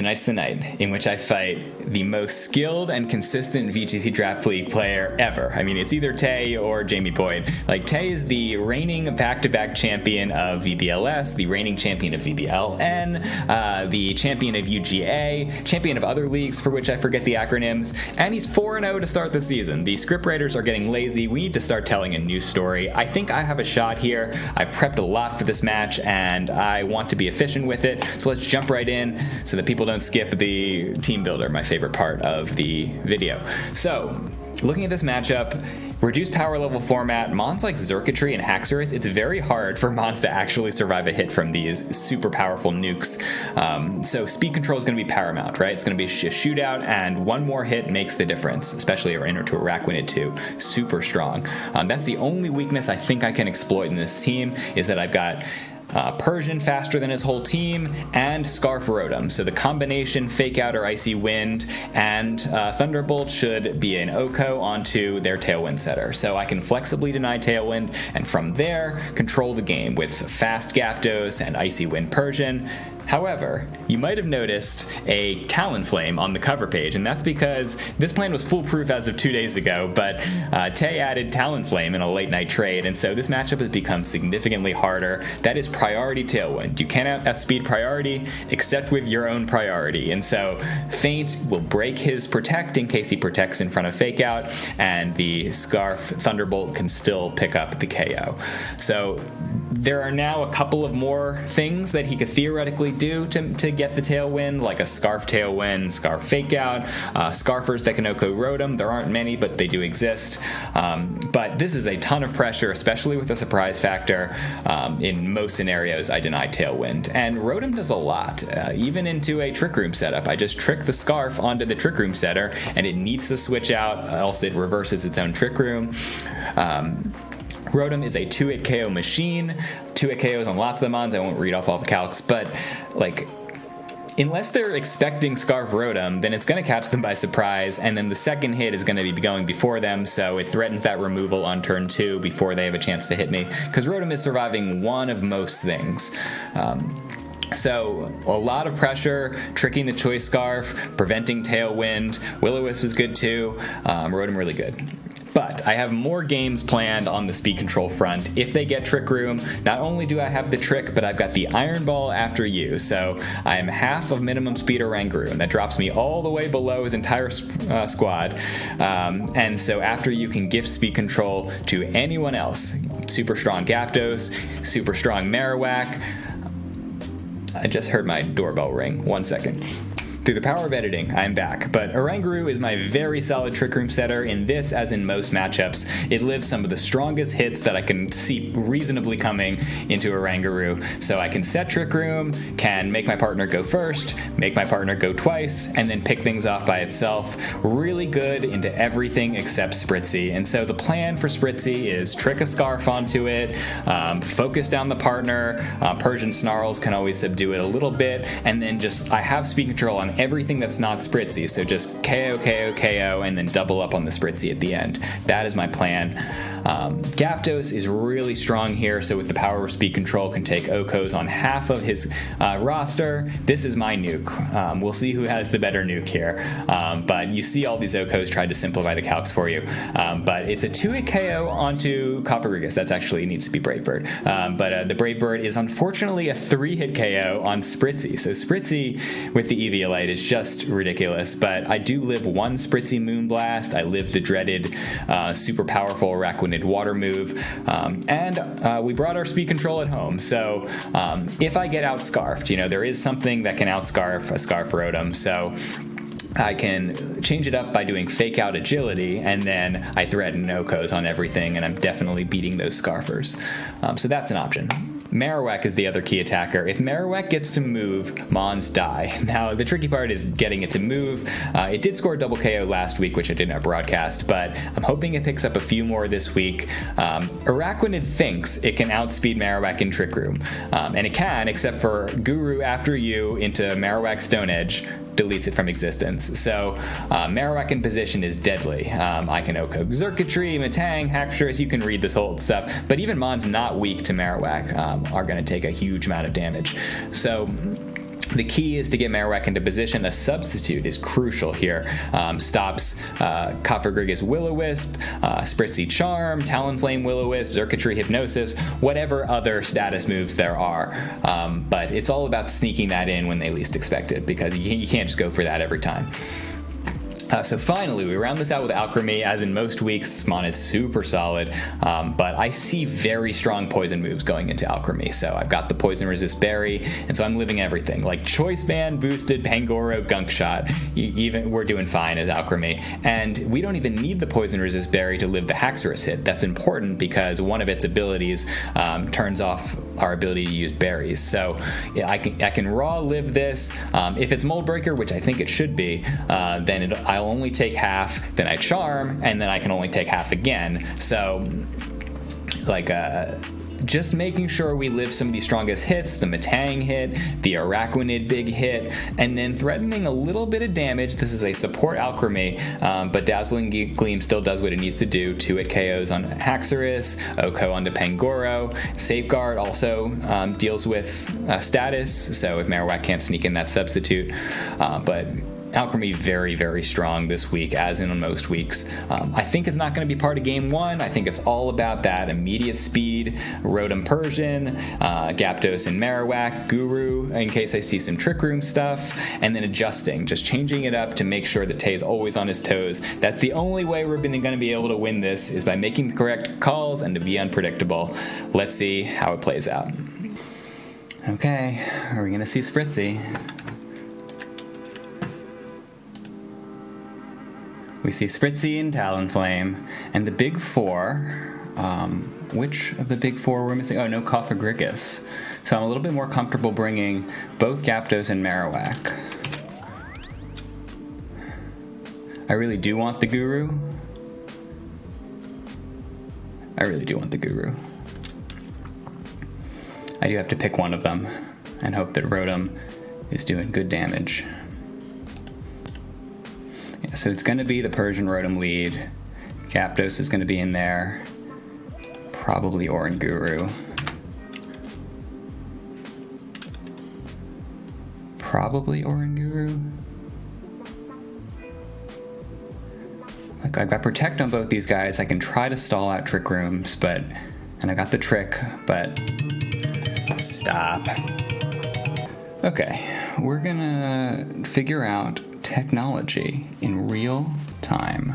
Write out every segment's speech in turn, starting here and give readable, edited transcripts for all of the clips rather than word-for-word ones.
Tonight's the night in which I fight the most skilled and consistent VGC Draft League player ever. I mean, it's either Tay or Jamie Boyd. Like, Tay is the reigning back-to-back champion of VBL-S, the reigning champion of VBL-N, the champion of UGA, champion of other leagues for which I forget the acronyms, and he's 4-0 to start the season. The scriptwriters are getting lazy. We need to start telling a new story. I think I have a shot here. I've prepped a lot for this match, and I want to be efficient with it. So let's jump right in so that people don't skip the team builder, my favorite part of the video. So, looking at this matchup, reduced power level format, Mons like Xurkitree and Haxorus, it's very hard for Mons to actually survive a hit from these super powerful nukes. So speed control is going to be paramount, right? It's going to be a shootout, and one more hit makes the difference, especially into Araquanid 2. Super strong. That's the only weakness I think I can exploit in this team, is that I've got Persian faster than his whole team, and Scarf Rotom. So the combination Fake Out or Icy Wind and Thunderbolt should be an OHKO onto their Tailwind setter. So I can flexibly deny Tailwind, and from there control the game with fast Gyapdos and Icy Wind Persian. However, you might have noticed a Talonflame on the cover page, and that's because this plan was foolproof as of 2 days ago, but Tay added Talonflame in a late night trade, and so this matchup has become significantly harder. That is priority Tailwind. You cannot outspeed priority except with your own priority, and so Feint will break his Protect in case he protects in front of Fake Out, and the Scarf Thunderbolt can still pick up the KO. So there are now a couple of more things that he could theoretically do to get the Tailwind, like a Scarf Tailwind, Scarf Fake Out, Scarfers that can OHKO Rotom. There aren't many, but they do exist. But this is a ton of pressure, especially with the surprise factor. In most scenarios, I deny Tailwind. And Rotom does a lot, even into a Trick Room setup. I just trick the Scarf onto the Trick Room setter, and it needs to switch out, else it reverses its own Trick Room. Rotom is a 2-hit KO machine. 2-hit KOs on lots of the mons. I won't read off all the calcs, but like, unless they're expecting Scarf Rotom, then it's going to catch them by surprise, and then the second hit is going to be going before them, so it threatens that removal on turn 2 before they have a chance to hit me, because Rotom is surviving one of most things. So, a lot of pressure, tricking the Choice Scarf, preventing Tailwind. Will-O-Wisp was good too. Rotom really good. But I have more games planned on the speed control front. If they get Trick Room, not only do I have the trick, but I've got the Iron Ball after you. So I am half of minimum speed Oranguru, and that drops me all the way below his entire squad. And so after you can gift speed control to anyone else. Super strong Gyapdos, super strong Marowak. I just heard my doorbell ring. 1 second. Through the power of editing, I'm back, but Oranguru is my very solid Trick Room setter in this as in most matchups. It lives some of the strongest hits that I can see reasonably coming into Oranguru, so I can set Trick Room, can make my partner go first, make my partner go twice, and then pick things off by itself. Really good into everything except Spritzy, and so the plan for Spritzy is trick a Scarf onto it, focus down the partner, Persian Snarls can always subdue it a little bit, and then just, I have speed control on everything that's not Spritzy, so just KO, KO, KO, and then double up on the Spritzy at the end. That is my plan. Gyapdos is really strong here, so with the power of speed control can take OHKOs on half of his roster. This is my nuke. We'll see who has the better nuke here, but you see all these OHKOs tried to simplify the calcs for you, but it's a 2-hit KO onto Cofagrigus. That's actually needs to be Brave Bird, but the Brave Bird is unfortunately a 3-hit KO on Spritzy, so Spritzy with the EVLite is just ridiculous, but I do live one Spritzy Moonblast. I live the dreaded super powerful Araquanid water move, and we brought our speed control at home, so if I get outscarfed, there is something that can outscarf a Scarf Rotom, so I can change it up by doing Fake Out Agility, and then I threaten OHKOs on everything, and I'm definitely beating those Scarfers. So that's an option. Marowak is the other key attacker. If Marowak gets to move, Mons die. Now, the tricky part is getting it to move. It did score a double KO last week, which I did not broadcast, but I'm hoping it picks up a few more this week. Araquanid thinks it can outspeed Marowak in Trick Room, and it can, except for Guru after you into Marowak Stone Edge deletes it from existence. So Marowak in position is deadly. I can OHKO Xurkitree, Metang, Haxorus, you can read this whole stuff, but even Mons not weak to Marowak are going to take a huge amount of damage. So The key is to get Marowak into position. A substitute is crucial here. Stops Cofagrigus Will-O-Wisp, Spritzy Charm, Talonflame Will-O-Wisp, Xurkitree Hypnosis, whatever other status moves there are. But it's all about sneaking that in when they least expect it, because you can't just go for that every time. So finally, we round this out with Alchemy. As in most weeks, Mon is super solid, but I see very strong poison moves going into Alchemy. So I've got the Poison Resist Berry, and so I'm living everything. Like Choice Band, Boosted, Pangoro, Gunk Shot, even we're doing fine as Alchemy. And we don't even need the Poison Resist Berry to live the Haxorus hit. That's important because one of its abilities turns off our ability to use berries. So yeah, I can raw live this. If it's Mold Breaker, which I think it should be, then I'll only take half, then I charm, and then I can only take half again. So, like, just making sure we live some of the strongest hits, the Matang hit, the Araquanid big hit, and then threatening a little bit of damage. This is a support Alchemy, but Dazzling Gleam still does what it needs to do. 2-hit KOs on Haxorus, Oko onto Pangoro. Safeguard also deals with status, so if Marowak can't sneak in that substitute, but Alchemy very, very strong this week, as in most weeks. I think it's not going to be part of Game 1. I think it's all about that immediate speed, Rotom Persian, Gyapdos and Marowak, Guru, in case I see some Trick Room stuff, and then adjusting, just changing it up to make sure that Tay's always on his toes. That's the only way we're going to be able to win this, is by making the correct calls and to be unpredictable. Let's see how it plays out. Okay, are we going to see Spritzy? We see Spritzy and Talonflame, and the big four. Which of the big four we're missing? Oh, no Cofagrigus. So I'm a little bit more comfortable bringing both Gyapdos and Marowak. I really do want the Guru. I really do want the Guru. I do have to pick one of them and hope that Rotom is doing good damage. Yeah, so it's going to be the Persian Rotom lead. Gyapdos is going to be in there. Probably Oranguru. Probably Oranguru. Like, I've got Protect on both these guys. I can try to stall out Trick Rooms, but... And I got the Trick, but... Stop. Okay, we're gonna figure out technology in real time.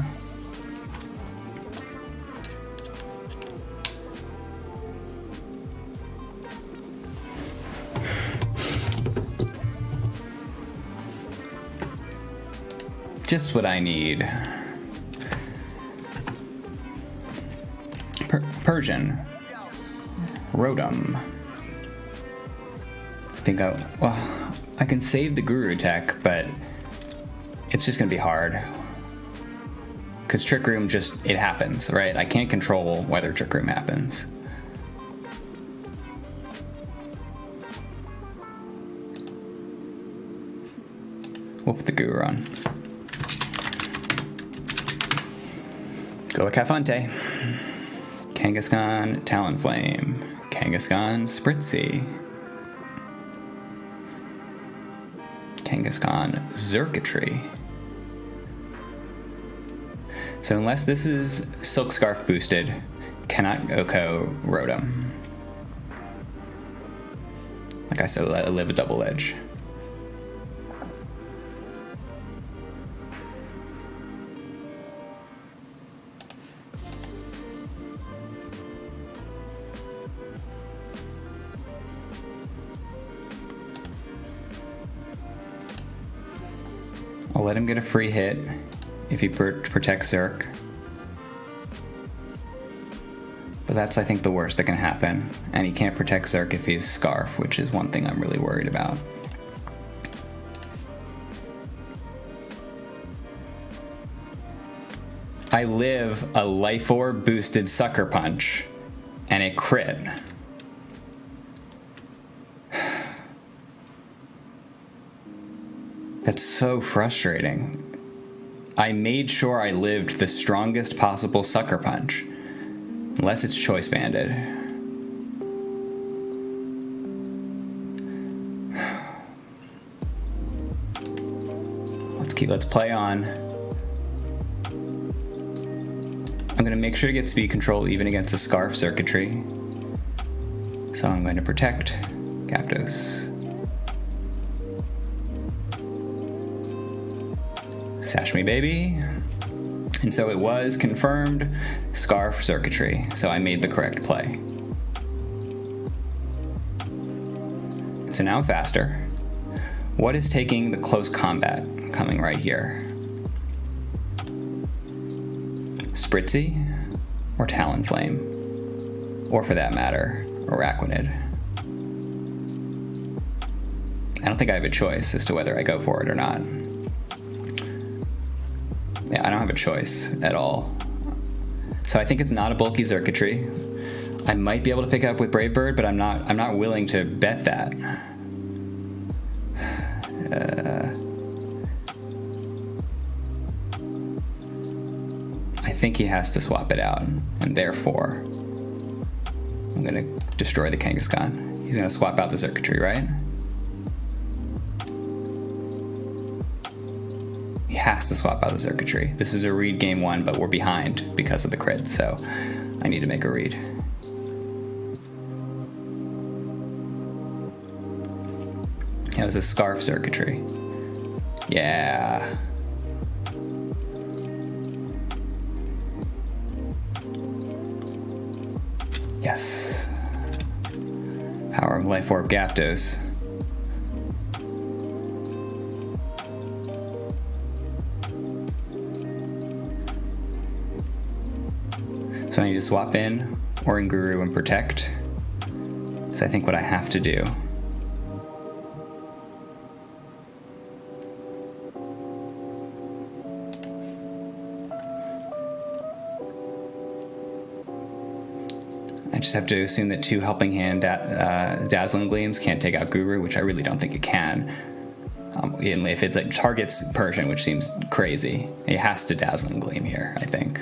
Just what I need. Persian. Rotom. I can save the Guru tech, but it's just gonna be hard. Because Trick Room it happens, right? I can't control whether Trick Room happens. We'll put the Guru on. Go with Cafonte. Kangaskhan, Talonflame. Kangaskhan, Spritzy. Kangaskhan, Xurkitree. So unless this is Silk Scarf boosted, cannot Oko Rotom. Like I said, I live a double edge. I'll let him get a free hit if he protects Zerk. But that's, I think, the worst that can happen. And he can't protect Zerk if he's Scarf, which is one thing I'm really worried about. I live a Life Orb boosted Sucker Punch, and it crit. That's so frustrating. I made sure I lived the strongest possible Sucker Punch. Unless it's Choice Banded. Let's play on. I'm going to make sure to get speed control even against the Scarf circuitry. So I'm going to protect Zapdos. Sash me, baby. And so it was confirmed Scarf circuitry. So I made the correct play. So now I'm faster. What is taking the close combat coming right here? Spritzy or Talonflame? Or for that matter, Araquanid. I don't think I have a choice as to whether I go for it or not. Yeah, I don't have a choice at all. So I think it's not a bulky circuitry. I might be able to pick it up with Brave Bird, but I'm not willing to bet that. I think he has to swap it out, and therefore I'm gonna destroy the Kangaskhan. He's gonna swap out the circuitry, right? He has to swap out the circuitry. This is a read game 1, but we're behind because of the crit, so I need to make a read. That was a Scarf circuitry. Yeah. Yes. Power of Life Orb Zapdos. So I need to swap in Oranguru and protect. That's I think what I have to do. I just have to assume that 2 Helping Hand Dazzling Gleams can't take out Guru, which I really don't think it can. If it's like targets Persian, which seems crazy, it has to Dazzling Gleam here, I think.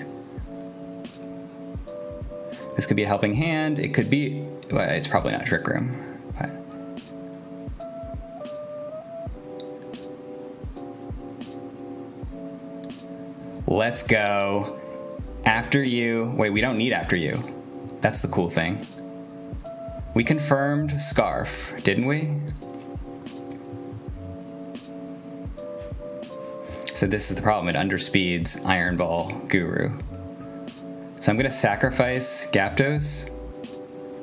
This could be a Helping Hand. It could be, well, it's probably not Trick Room. But. Let's go. After you. Wait, we don't need after you. That's the cool thing. We confirmed Scarf, didn't we? So this is the problem. It underspeeds Iron Ball Guru. So I'm going to sacrifice Zapdos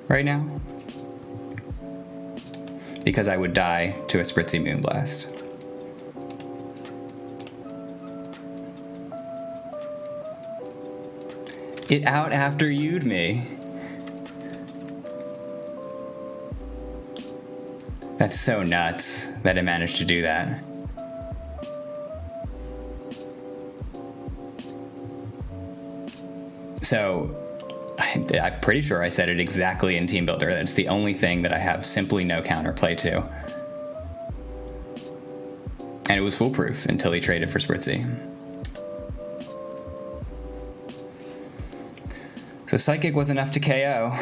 right now because I would die to a Spritzy Moonblast. It out after you'd me. That's so nuts that I managed to do that. So I'm pretty sure I said it exactly in Teambuilder. That's the only thing that I have simply no counterplay to. And it was foolproof until he traded for Spritzy. So Psychic was enough to KO.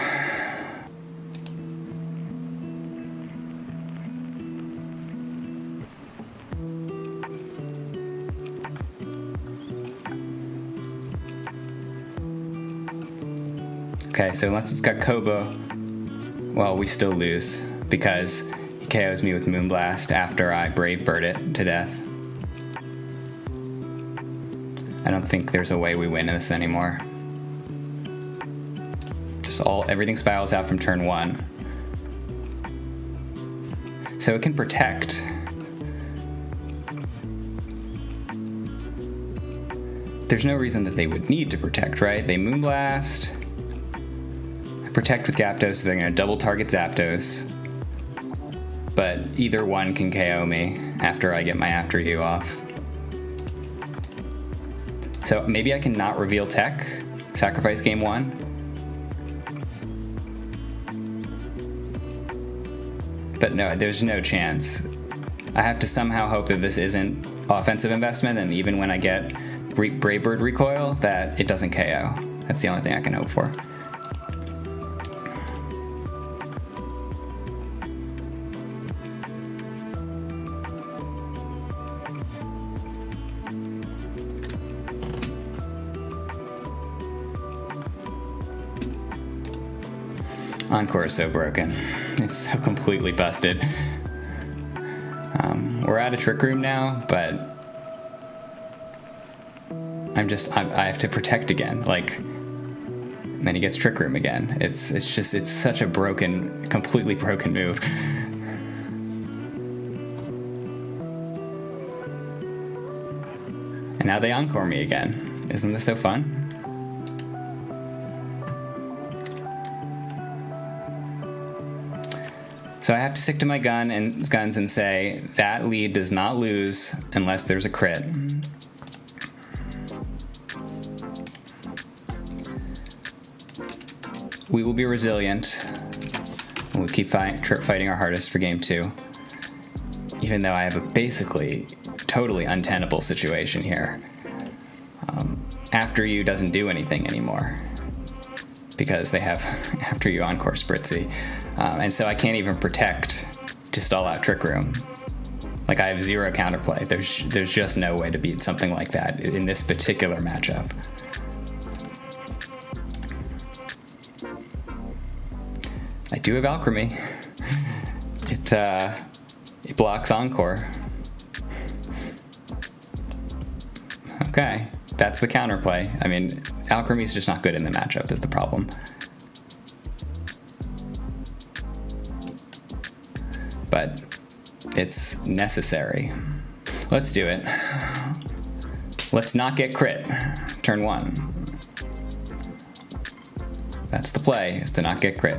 Okay, so unless it's got Kobo, well, we still lose because he KOs me with Moonblast after I Brave Bird it to death. I don't think there's a way we win this anymore. Just everything spirals out from turn 1. So it can protect. There's no reason that they would need to protect, right? They Moonblast. Protect with Zapdos, so they're going to double target Zapdos. But either one can KO me after I get my After You off. So maybe I can not reveal tech, sacrifice game 1. But no, there's no chance. I have to somehow hope that this isn't offensive investment, and even when I get Brave Bird recoil, that it doesn't KO. That's the only thing I can hope for. Encore is so broken. It's so completely busted. We're out of Trick Room now, but I have to protect again. Like, and then he gets Trick Room again. It's such a completely broken move. And now they Encore me again. Isn't this so fun? So I have to stick to my guns and say that lead does not lose unless there's a crit. We will be resilient. We'll keep fighting our hardest for game 2. Even though I have a basically totally untenable situation here. After You doesn't do anything anymore because they have After You Encore Spritzy. And so I can't even protect to stall out Trick Room. Like, I have 0 counterplay. There's just no way to beat something like that in this particular matchup. I do have Alchemy. It blocks Encore. Okay, that's the counterplay. I mean, Alchemy's just not good in the matchup is the problem. But it's necessary. Let's do it. Let's not get crit. Turn 1. That's the play, is to not get crit.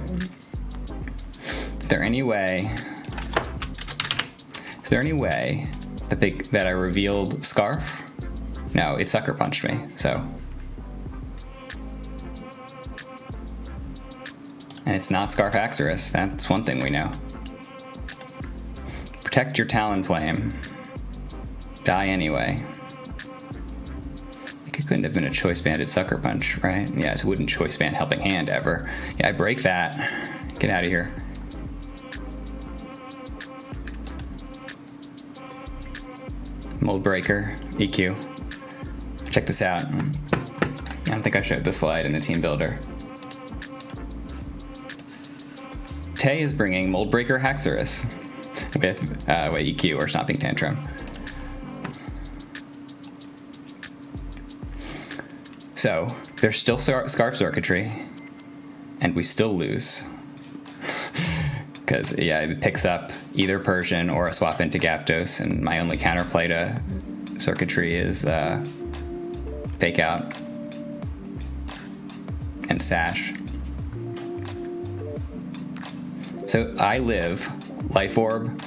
Is there any way that I revealed Scarf? No, it Sucker Punched me, so. And it's not Scarf Axorus. That's one thing we know. Protect your Talonflame. Die anyway. It couldn't have been a Choice Banded Sucker Punch, right? Yeah, it wouldn't Choice Band Helping Hand ever. Yeah, I break that. Get out of here. Mold Breaker, EQ. Check this out. I don't think I showed the slide in the Team Builder. Tay is bringing Mold Breaker Haxorus with EQ or Stomping Tantrum. So there's still Scarf Circuitry, and we still lose. Because, yeah, it picks up either Persian or a swap into Gyaptos, and my only counterplay to Circuitry is Fake Out and Sash. So I live Life Orb,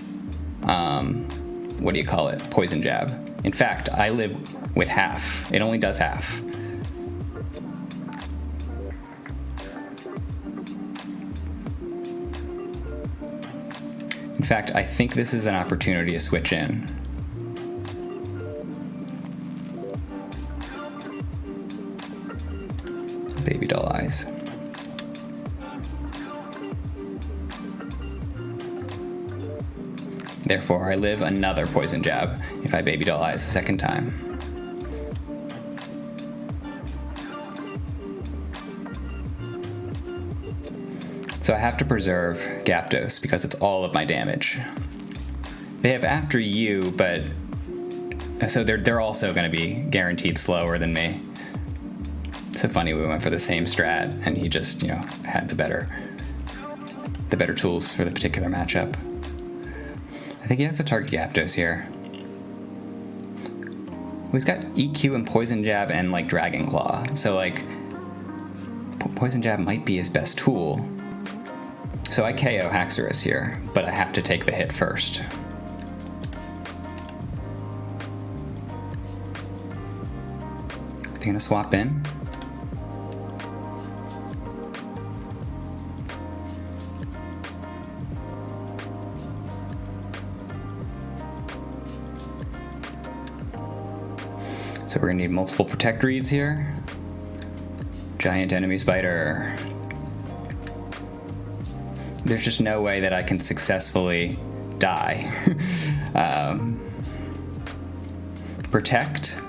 what do you call it? Poison Jab. In fact, I live with half. It only does half. In fact, I think this is an opportunity to switch in. Baby Doll Eyes. Therefore, I live another Poison Jab if I Baby Doll Eyes a second time. So I have to preserve Gyaptos because it's all of my damage. They have After You, but so they're also going to be guaranteed slower than me. So funny, we went for the same strat, and he just, had the better tools for the particular matchup. I think he has to target Gyaptos here. Well, he's got EQ and Poison Jab and Dragon Claw, so Poison Jab might be his best tool. So I KO Haxorus here, but I have to take the hit first. They're gonna swap in. So we're gonna need multiple Protect reads here. Giant Enemy Spider. There's just no way that I can successfully die. Protect.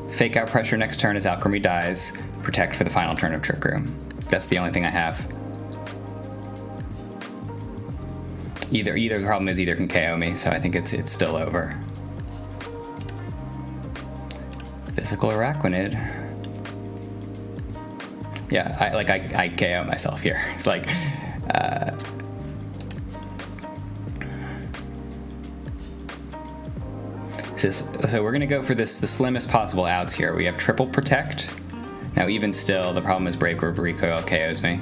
Fake Out Pressure next turn as Alchemy dies. Protect for the final turn of Trick Room. That's the only thing I have. Either the problem is either can KO me, so I think it's still over. Physical Araquanid. Yeah, I KO myself here. It's like, so we're gonna go for the slimmest possible outs here. We have triple protect. Now even still, the problem is Brave Bird Recoil KOs me.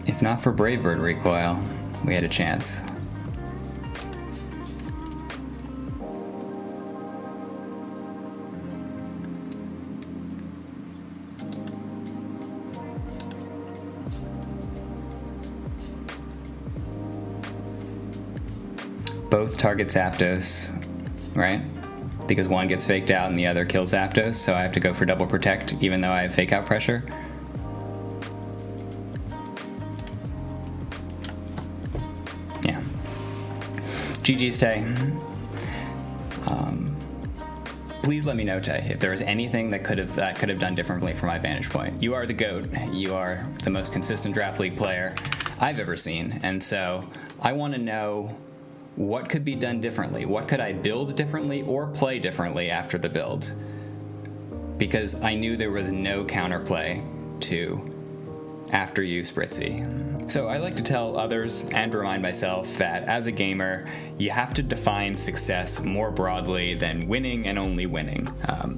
If not for Brave Bird Recoil, we had a chance. Both target Zapdos, right? Because one gets faked out and the other kills Zapdos, so I have to go for double protect even though I have fake out pressure. Yeah. GG's, Tay. Please let me know, Tay, if there was anything that could have done differently from my vantage point. You are the GOAT. You are the most consistent draft league player I've ever seen, and so I want to know what could be done differently. What could I build differently or play differently after the build? Because I knew there was no counterplay to after you, Spritzy. So I like to tell others and remind myself that as a gamer, you have to define success more broadly than winning and only winning.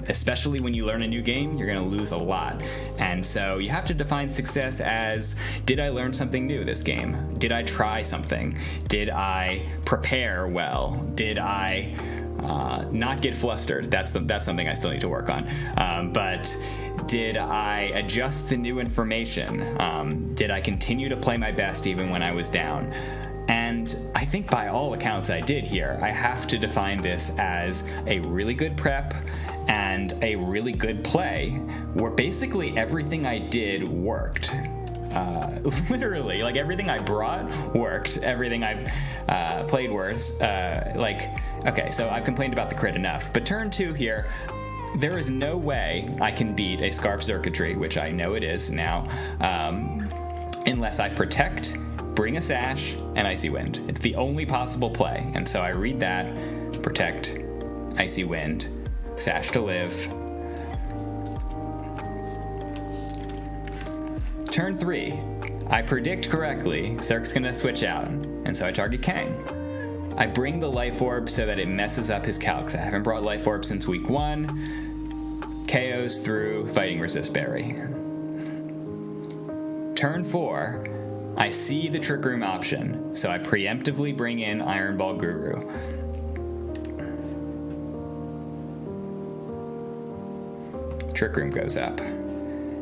Especially when you learn a new game, you're gonna lose a lot. And so you have to define success as, did I learn something new this game? Did I try something? Did I prepare well? Did I not get flustered? That's something I still need to work on. But did I adjust the new information? Did I continue to play my best even when I was down? And I think by all accounts I did here. I have to define this as a really good prep and a really good play, where basically everything I did worked. Literally, like everything I brought worked, everything I played works. Okay, so I've complained about the crit enough, but turn 2 here, there is no way I can beat a Scarf Circuitry, which I know it is now, unless I protect, bring a Sash, and Icy Wind. It's the only possible play, and so I read that, protect, Icy Wind, Sash to live. Turn 3, I predict correctly, Cirque's gonna switch out, and so I target Kang. I bring the Life Orb so that it messes up his calcs. I haven't brought Life Orb since week 1. KOs through Fighting Resist Berry. Turn 4, I see the Trick Room option, so I preemptively bring in Iron Ball Guru. Trick Room goes up.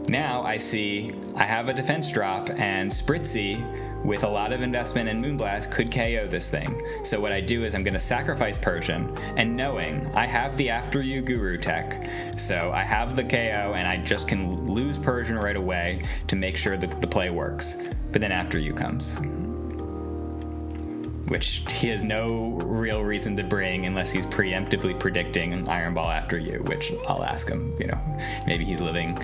Now I see I have a defense drop, and Spritzy, with a lot of investment in Moonblast, could KO this thing. So what I do is I'm going to sacrifice Persian, and knowing I have the After You Guru tech, so I have the KO, and I just can lose Persian right away to make sure that the play works. But then After You comes, which he has no real reason to bring unless he's preemptively predicting Iron Ball After You, which I'll ask him, maybe he's living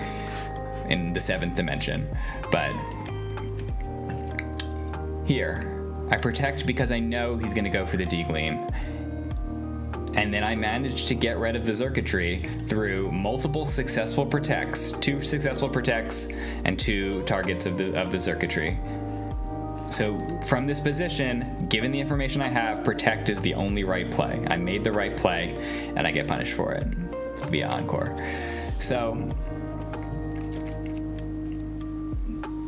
in the 7th dimension. But here, I protect because I know he's gonna go for the D-Gleam. And then I managed to get rid of the Circuitry through multiple successful protects, 2 successful protects and 2 targets of the Circuitry. So from this position, given the information I have, protect is the only right play. I made the right play and I get punished for it via Encore. So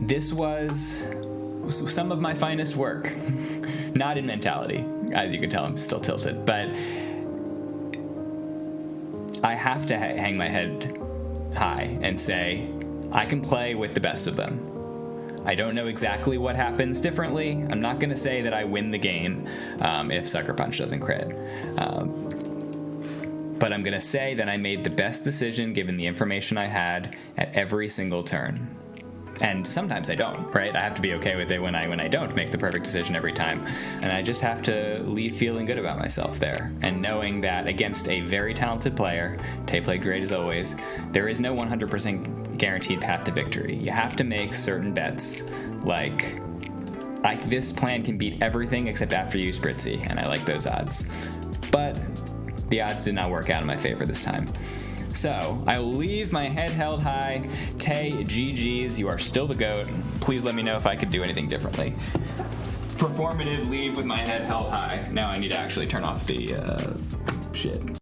this was some of my finest work. Not in mentality. As you can tell, I'm still tilted. But I have to hang my head high and say, I can play with the best of them. I don't know exactly what happens differently. I'm not going to say that I win the game if Sucker Punch doesn't crit. But I'm going to say that I made the best decision given the information I had at every single turn. And sometimes I don't, right? I have to be okay with it when I don't make the perfect decision every time. And I just have to leave feeling good about myself there. And knowing that against a very talented player, Tay played great as always, there is no 100% guaranteed path to victory. You have to make certain bets, like this plan can beat everything except after you use Spritzy, and I like those odds. But the odds did not work out in my favor this time. So, I will leave my head held high. Tay, GG's, you are still the GOAT. Please let me know if I could do anything differently. Performative leave with my head held high. Now I need to actually turn off the shit.